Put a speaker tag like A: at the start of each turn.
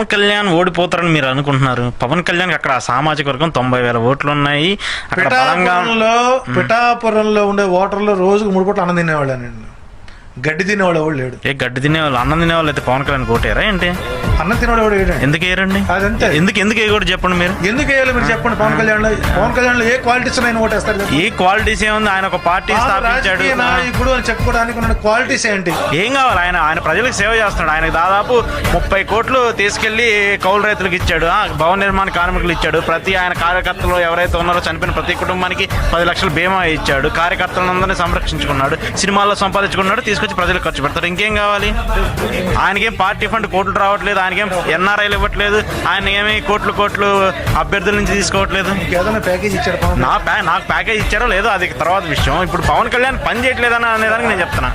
A: పవన్ కళ్యాణ్ ఓడిపోతారని మీరు అనుకుంటున్నారు? పవన్ కళ్యాణ్ అక్కడ సామాజిక వర్గం 90,000 ఓట్లు ఉన్నాయి. అక్కడ
B: పిఠాపురంలో ఉండే ఓటర్లు రోజుకు 3 పూటలు అన్నం తినేవాళ్ళనండి. గడ్డి తినేవాడు ఎవడు లేడు.
A: గడ్డి తినేవాళ్ళు, అన్నం తినేవాళ్ళు అయితే పవన్ కళ్యాణ్ కోటారా ఏంటి?
B: అన్నం తినేవాడు ఎవడు వేయడండి.
A: ఎందుకు వేయరండి?
B: అదంతే.
A: ఎందుకు వేయకూడదు చెప్పండి మీరు.
B: ఎందుకు వేయాలి మీరు చెప్పండి. పవన్ కళ్యాణ్ లో ఏ క్వాలిటీస్ ఆయన ఓటేస్తారు?
A: ఏ క్వాలిటీస్ ఏముంది? ఆయన ఒక పార్టీ స్థాపించాడు.
B: ఇప్పుడు అని చెప్పుకోవడానికి ఉన్న క్వాలిటీస్ ఏంటి?
A: ఏం కావాలి? ఆయన ప్రజలకు సేవ చేస్తున్నాడు. ఆయన దాదాపు 30 కోట్లు తీసుకెళ్లి కౌలు రైతులకు ఇచ్చాడు, భవన నిర్మాణ కార్మికులు ఇచ్చాడు. ప్రతి ఆయన కార్యకర్తలు ఎవరైతే ఉన్నారో చనిపోయిన ప్రతి కుటుంబానికి 10 లక్షల బీమా ఇచ్చాడు. కార్యకర్తలందరినీ సంరక్షించుకున్నాడు. సినిమాల్లో సంపాదించుకున్నాడు, తీసుకొచ్చి ప్రజలకు ఖర్చు పెడతారు. ఇంకేం కావాలి? ఆయనకేం పార్టీ ఫండ్ కోట్లు రావట్లేదు, ఆయనకేం ఎన్ఆర్ఐలు ఇవ్వట్లేదు, ఆయన ఏమి కోట్లు అభ్యర్థుల నుంచి తీసుకోవట్లేదు.
B: ప్యాకేజ్ ఇచ్చారు.
A: నాకు ప్యాకేజ్ ఇచ్చారో లేదో అది తర్వాత విషయం. ఇప్పుడు పవన్ కళ్యాణ్ పని చేయట్లేదని అనేదానికి నేను చెప్తున్నా.